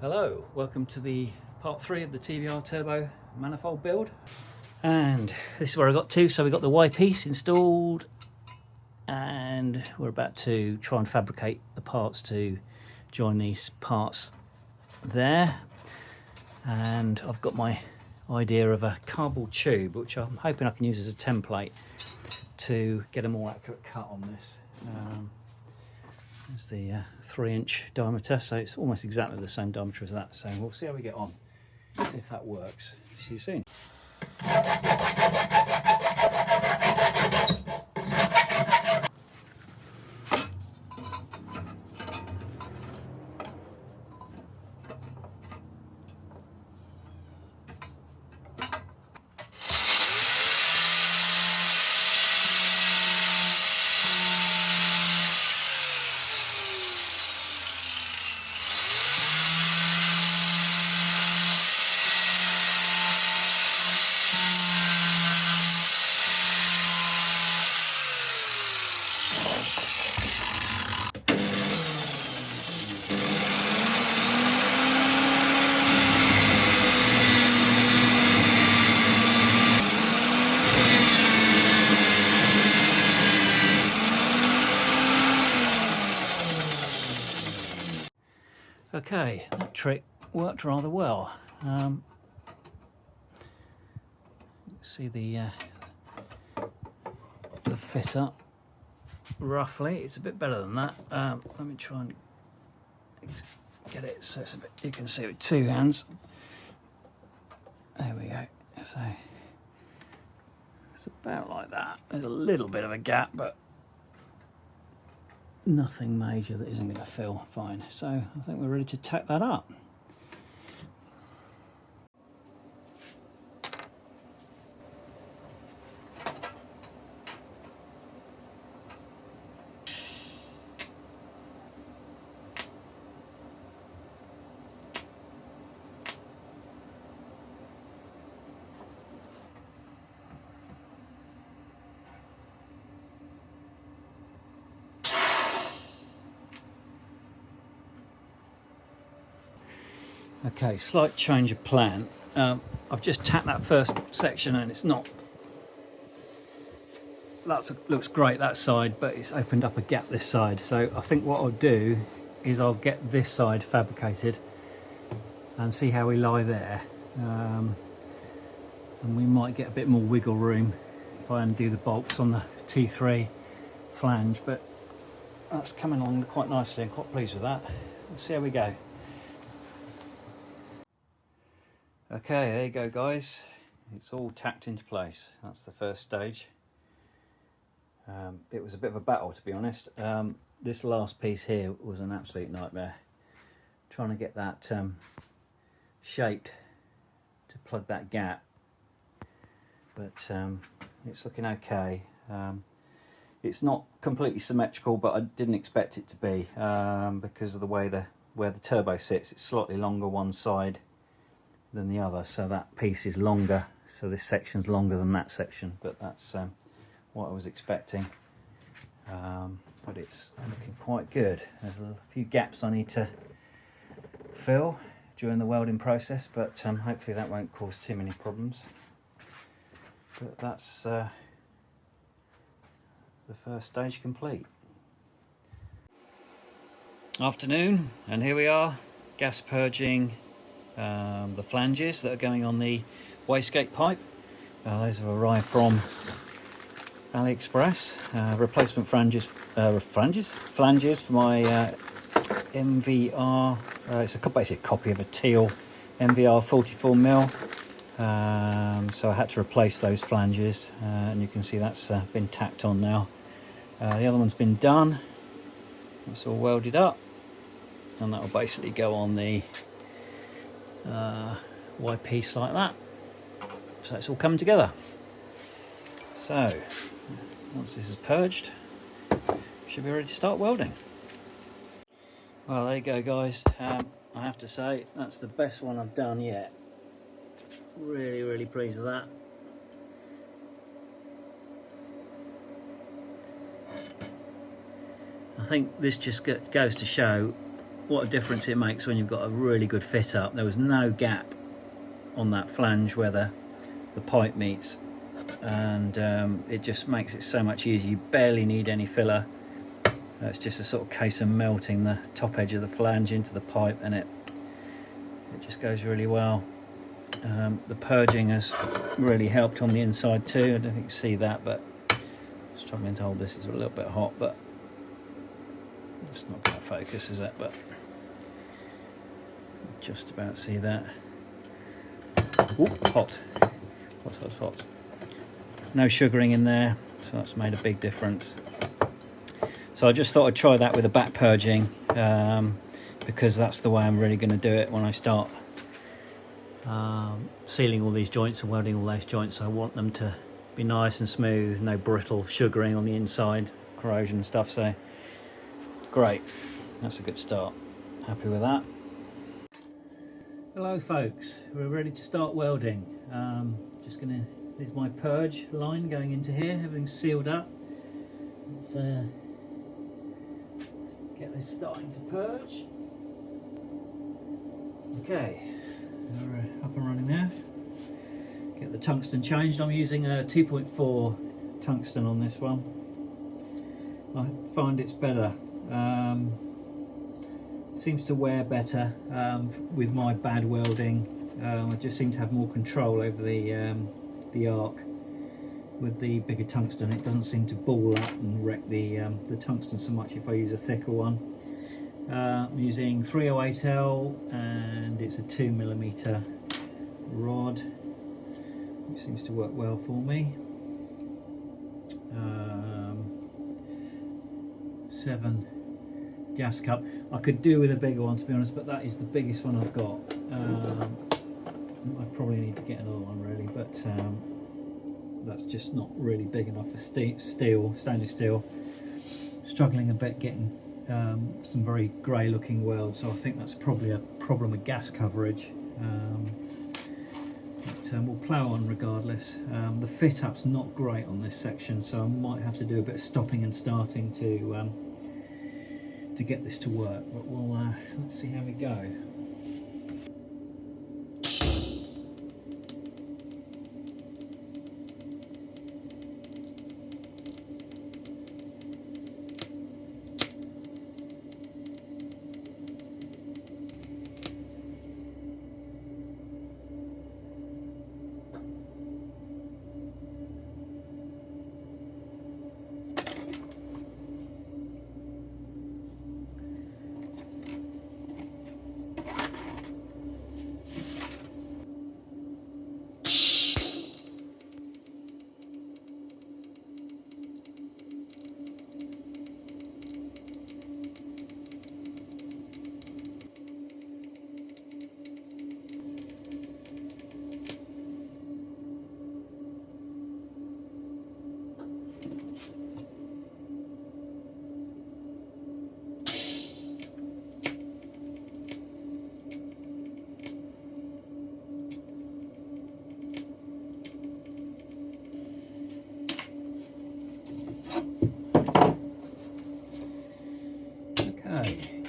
Hello, welcome to the part 3 of the TVR turbo manifold build, and this is where I got to. So we got the Y piece installed and we're about to try and fabricate the parts to join these parts there, and I've got my idea of a cardboard tube which I'm hoping I can use as a template to get a more accurate cut on this. It's the 3-inch diameter, so it's almost exactly the same diameter as that, so we'll see how we get on, see if that works. See you soon. Okay, that trick worked rather well. See the fit up roughly. It's a bit better than that. Let me try and get it so it's a bit, you can see it with two hands. There we go. So it's about like that. There's a little bit of a gap, but nothing major that isn't going to fill fine. So I think we're ready to tack that up. Okay, slight change of plan. I've just tacked that first section and it's not, looks great that side, but it's opened up a gap this side. So I think what I'll do is I'll get this side fabricated and see how we lie there. And we might get a bit more wiggle room if I undo the bolts on the T3 flange, but that's coming along quite nicely. I'm quite pleased with that. We'll see how we go. Okay, there you go guys, it's all tacked into place. That's the first stage. It was a bit of a battle, to be honest. This last piece here was an absolute nightmare, trying to get that shaped to plug that gap, but it's looking okay. It's not completely symmetrical, but I didn't expect it to be, because of the way where the turbo sits. It's slightly longer one side than the other, so that piece is longer, so this section's longer than that section, but that's what I was expecting. But it's looking quite good. There's a few gaps I need to fill during the welding process, but hopefully that won't cause too many problems. But that's the first stage complete. Afternoon, and here we are, gas purging the flanges that are going on the wastegate pipe. Those have arrived from AliExpress. Replacement flanges for my MVR. It's a basic copy of a teal MVR 44mm. So I had to replace those flanges, and you can see that's been tacked on now. The other one's been done. It's all welded up, and that will basically go on the Y piece like that. So it's all coming together. So once this is purged, should be ready to start welding. Well, there you go guys. I have to say that's the best one I've done yet. Really pleased with that. I think this just goes to show what a difference it makes when you've got a really good fit up. There was no gap on that flange where the pipe meets, and it just makes it so much easier. You barely need any filler. It's just a sort of case of melting the top edge of the flange into the pipe, and it just goes really well. The purging has really helped on the inside too. I don't think you can see that, but struggling to hold this. It's a little bit hot, but it's not going to focus, is it? But just about see that. Ooh, hot. Hot. No sugaring in there, so that's made a big difference. So I just thought I'd try that with a back purging, because that's the way I'm really going to do it when I start sealing all these joints and welding all those joints. I want them to be nice and smooth, no brittle sugaring on the inside, corrosion and stuff. So great, that's a good start. Happy with that. Hello folks, we're ready to start welding. There's my purge line going into here, everything's sealed up. Let's get this starting to purge. Okay, we're up and running now. Get the tungsten changed. I'm using a 2.4 tungsten on this one. I find it's better. Seems to wear better with my bad welding. I just seem to have more control over the arc with the bigger tungsten. It doesn't seem to ball up and wreck the tungsten so much if I use a thicker one. I'm using 308L and it's a 2mm rod, which seems to work well for me. 7 gas cup. I could do with a bigger one, to be honest, but that is the biggest one I've got. I probably need to get another one really, but that's just not really big enough for stainless steel. Struggling a bit getting some very grey looking welds, so I think that's probably a problem with gas coverage. But we'll plough on regardless. The fit up's not great on this section, so I might have to do a bit of stopping and starting to get this to work, but we'll let's see how we go.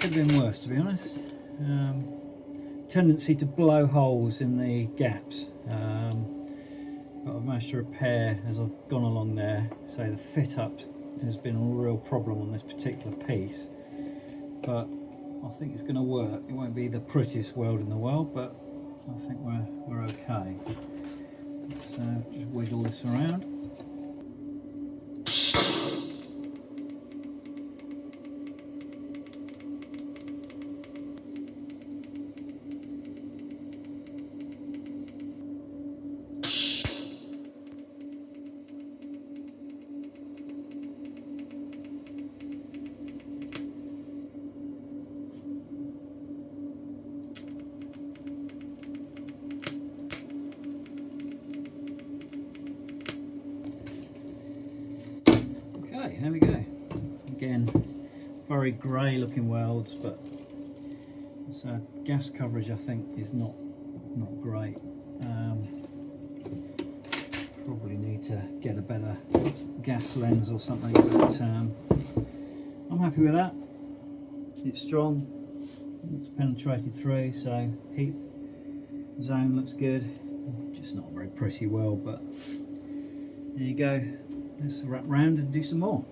Could have been worse, to be honest. Tendency to blow holes in the gaps, but I've managed to repair as I've gone along there. So the fit up has been a real problem on this particular piece, but I think it's going to work. It won't be the prettiest weld in the world, but I think we're okay. Let's just wiggle this around. Okay, there we go. Again, very grey looking welds, but so gas coverage I think is not great. Probably need to get a better gas lens or something, but I'm happy with that. It's strong, Looks penetrated through, so heat zone looks good. Just not very pretty well, but there you go. Let's wrap round and do some more.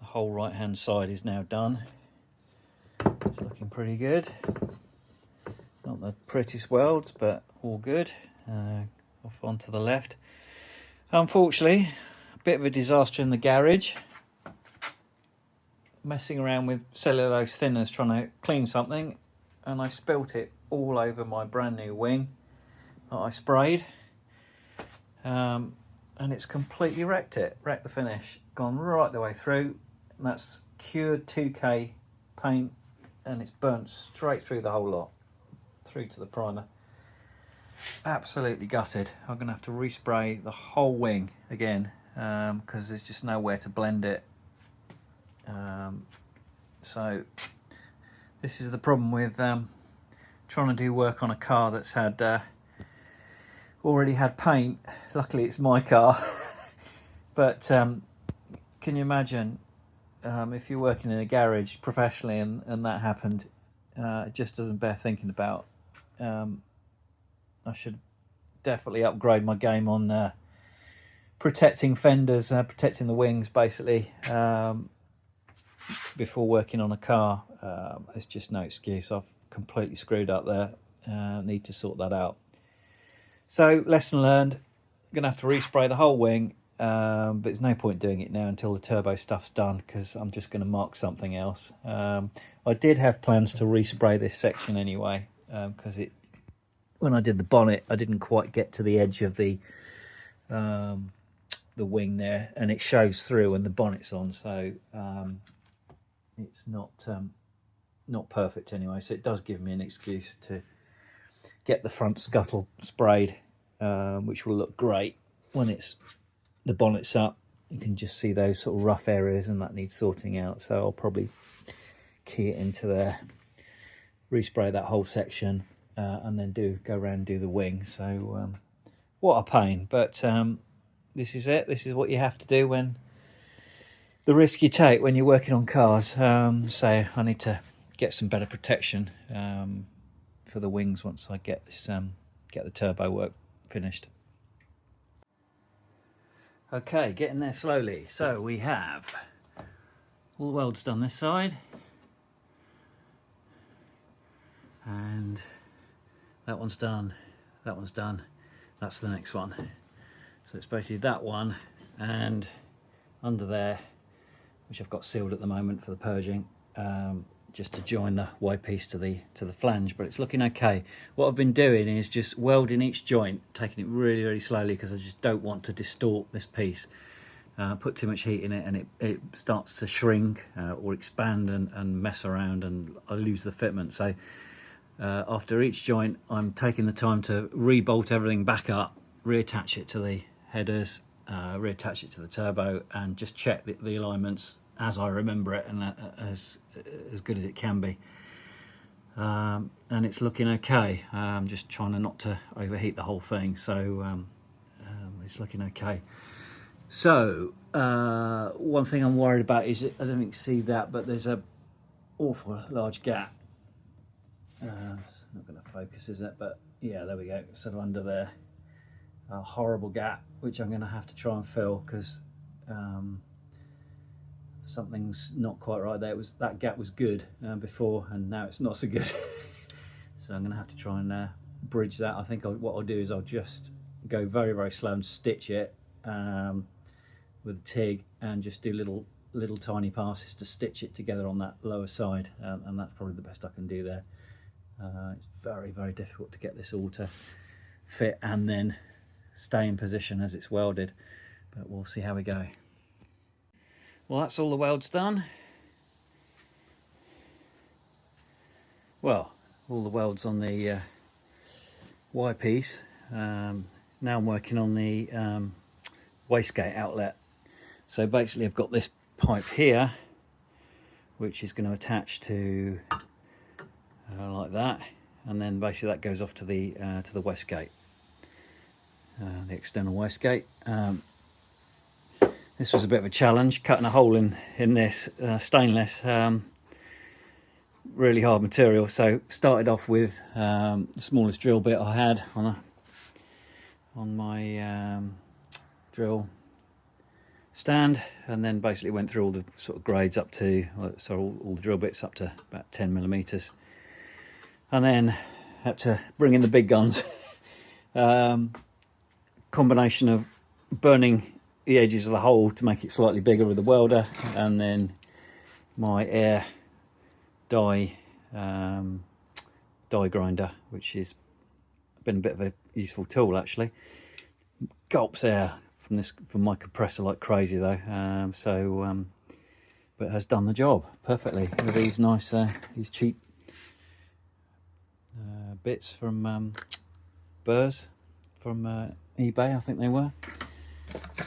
Whole right hand side is now done. It's looking pretty good. Not the prettiest welds, but all good. Off onto the left. Unfortunately, a bit of a disaster in the garage. Messing around with cellulose thinners trying to clean something, and I spilt it all over my brand new wing that I sprayed. And it's completely wrecked the finish, gone right the way through. And that's cured 2K paint, and it's burnt straight through the whole lot, through to the primer. Absolutely gutted. I'm going to have to respray the whole wing again, because there's just nowhere to blend it. So this is the problem with trying to do work on a car that's had already had paint. Luckily it's my car. But can you imagine if you're working in a garage professionally and that happened? It just doesn't bear thinking about. I should definitely upgrade my game on protecting fenders, protecting the wings basically, before working on a car. There's just no excuse. I've completely screwed up there. Need to sort that out. So lesson learned. I'm going to have to respray the whole wing. But there's no point doing it now until the turbo stuff's done, because I'm just going to mark something else. I did have plans to respray this section anyway, because when I did the bonnet I didn't quite get to the edge of the wing there, and it shows through when the bonnet's on, so it's not perfect anyway, so it does give me an excuse to get the front scuttle sprayed, which will look great when the bonnet's up. You can just see those sort of rough areas, and that needs sorting out, so I'll probably key it into there, respray that whole section, and then go around and do the wing. So what a pain, but this is it. This is what you have to do when the risk you take when you're working on cars. So I need to get some better protection for the wings once I get this get the turbo work finished. Okay, getting there slowly. So we have all the welds done this side, and that one's done, that one's done, that's the next one. So it's basically that one and under there, which I've got sealed at the moment for the purging, just to join the Y piece to the flange, but it's looking okay. What I've been doing is just welding each joint, taking it really, really slowly, because I just don't want to distort this piece. Put too much heat in it and it starts to shrink or expand and mess around, and I lose the fitment. So after each joint I'm taking the time to re-bolt everything back up, reattach it to the headers, reattach it to the turbo, and just check the alignments as I remember it, and as good as it can be. And it's looking okay. I'm just trying not to overheat the whole thing, so it's looking okay. So one thing I'm worried about is, I don't think you can see that, but there's a awful large gap. It's not going to focus, is it? But yeah, there we go, sort of under there. A horrible gap, which I'm going to have to try and fill, because something's not quite right there. That gap was good before, and now it's not so good. So I'm going to have to try and bridge that. I think what I'll do is I'll just go very, very slow and stitch it with a TIG, and just do little tiny passes to stitch it together on that lower side, and that's probably the best I can do there. It's very, very difficult to get this all to fit and then stay in position as it's welded, but we'll see how we go. Well, that's all the welds done. Well, all the welds on the Y piece. Now I'm working on the wastegate outlet. So basically I've got this pipe here which is going to attach to like that, and then basically that goes off to the wastegate, the external wastegate. This was a bit of a challenge, cutting a hole in this stainless, really hard material. So started off with the smallest drill bit I had on my drill stand, and then basically went through all the sort of grades up to, all the drill bits up to about 10 millimeters, and then had to bring in the big guns. Combination of burning the edges of the hole to make it slightly bigger with the welder, and then my air die grinder, which has been a bit of a useful tool actually. Gulps air from my compressor like crazy though, but has done the job perfectly with these nice these cheap bits from burrs from eBay, I think they were.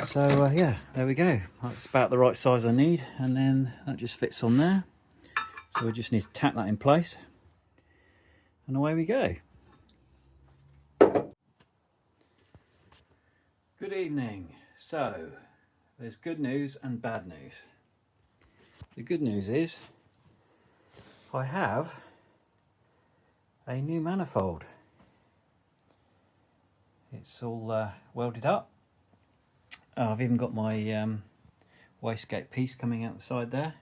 So yeah, there we go. That's about the right size I need, and then that just fits on there. So we just need to tap that in place, and away we go. Good evening. So there's good news and bad news. The good news is I have a new manifold. It's all welded up. I've even got my wastegate piece coming out the side there,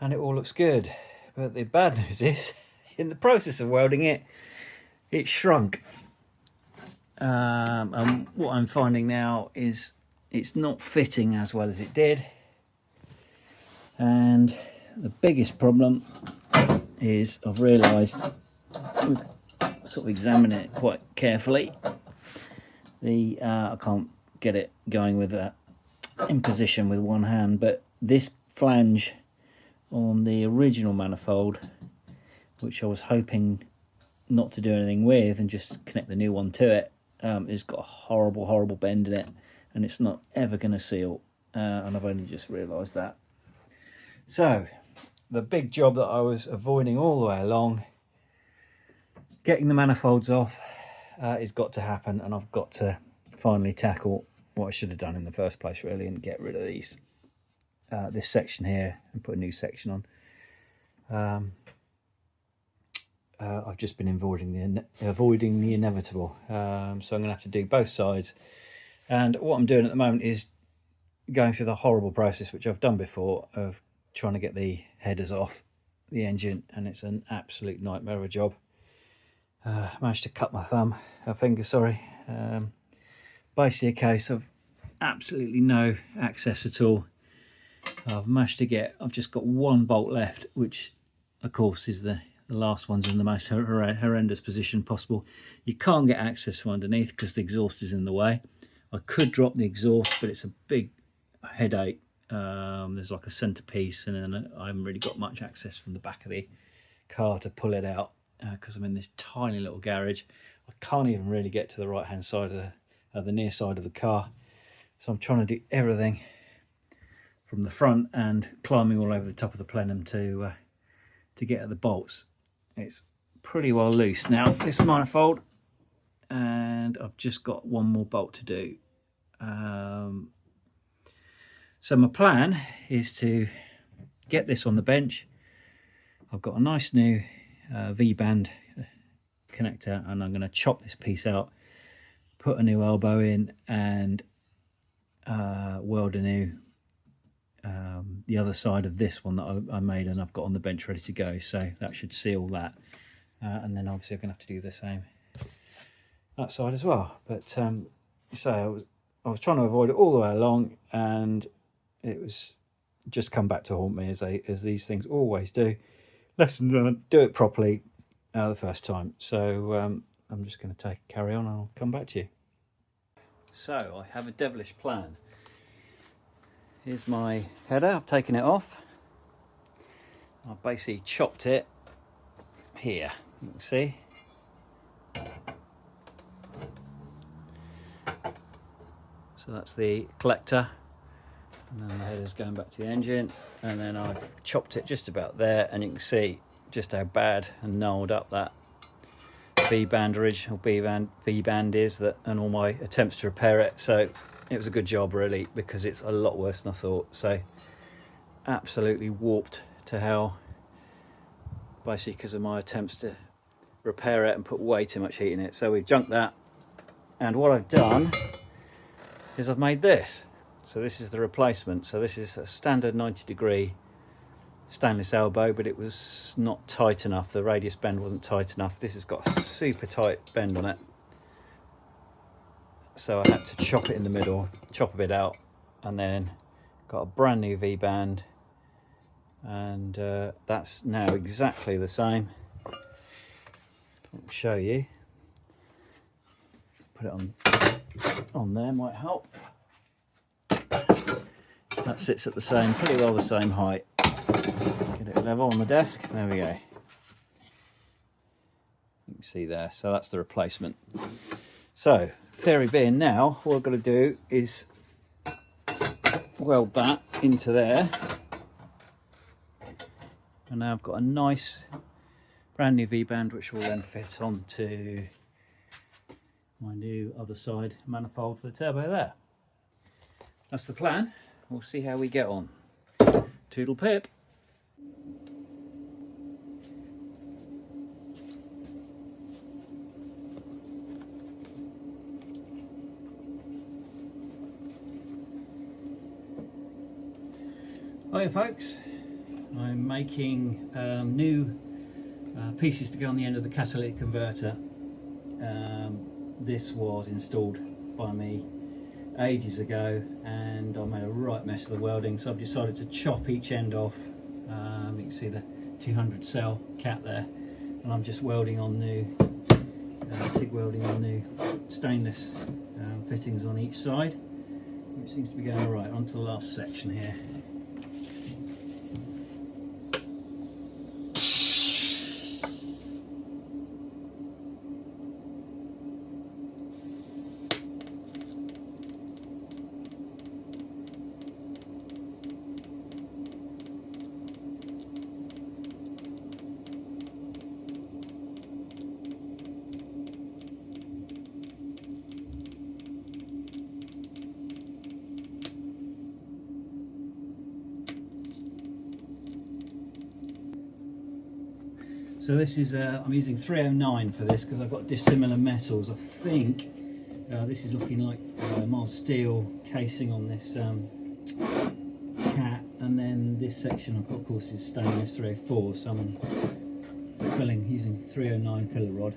and it all looks good. But the bad news is, in the process of welding it, it shrunk. And what I'm finding now is it's not fitting as well as it did. And the biggest problem is I've realised, with sort of examining it quite carefully, I can't get it going with in position with one hand, but this flange on the original manifold, which I was hoping not to do anything with and just connect the new one to it, it's got a horrible bend in it, and it's not ever going to seal, and I've only just realised that. So the big job that I was avoiding all the way along, getting the manifolds off, has got to happen, and I've got to finally tackle what I should have done in the first place really, and get rid of these this section here and put a new section on. I've just been avoiding the inevitable, so I'm going to have to do both sides. And what I'm doing at the moment is going through the horrible process, which I've done before, of trying to get the headers off the engine, and it's an absolute nightmare of a job. Managed to cut my finger, sorry. Basically a case of absolutely no access at all. I've just got one bolt left, which of course is the last one's in the most horrendous position possible. You can't get access from underneath because the exhaust is in the way. I could drop the exhaust, but it's a big headache. There's like a centerpiece, and then I haven't really got much access from the back of the car to pull it out because I'm in this tiny little garage. I can't even really get to the right hand side of the near side of the car, so I'm trying to do everything from the front and climbing all over the top of the plenum to get at the bolts. It's pretty well loose now, this manifold, and I've just got one more bolt to do. So my plan is to get this on the bench. I've got a nice new V-band connector, and I'm going to chop this piece out, put a new elbow in, and weld a new the other side of this one that I made and I've got on the bench ready to go. So that should seal that, and then obviously I'm going to have to do the same that side as well. But so I was trying to avoid it all the way along, and it was just come back to haunt me, as these things always do. Lesson learned: do it properly, the first time. So I'm just going to carry on and I'll come back to you. So I have a devilish plan. Here's my header, I've taken it off. I've basically chopped it here, you can see. So that's the collector, and then the header's going back to the engine, and then I've chopped it just about there, and you can see just how bad and gnarled up that V-band, original V-band is, that, and all my attempts to repair it. So it was a good job really, because it's a lot worse than I thought. So absolutely warped to hell, basically because of my attempts to repair it and put way too much heat in it. So we've junked that, and what I've done is I've made this. So this is the replacement. So this is a standard 90-degree stainless elbow, but it was not tight enough. The radius bend wasn't tight enough. This has got a super tight bend on it, so I had to chop it in the middle, chop a bit out, and then got a brand new V-band, and that's now exactly the same. I'll show you. Let's put it on there, might help. That sits at the same, pretty well the same height. Get it level on the desk, there we go. You can see there, so that's the replacement. So, theory being now, what I've got to do is weld that into there. And now I've got a nice brand new V-band, which will then fit onto my new other side manifold for the turbo there. That's the plan. We'll see how we get on. Toodle pip. Hiya folks, I'm making new pieces to go on the end of the catalytic converter. This was installed by me ages ago, and I made a right mess of the welding, so I've decided to chop each end off. You can see the 200 cell cap there, and I'm just welding on new TIG welding on new stainless fittings on each side, which seems to be going all right. On to the last section here. So this is, I'm using 309 for this because I've got dissimilar metals. I think this is looking like mild steel casing on this cat, and then this section I've got, of course, is stainless 304, so I'm filling using 309 filler rod.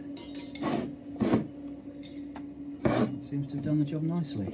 It seems to have done the job nicely.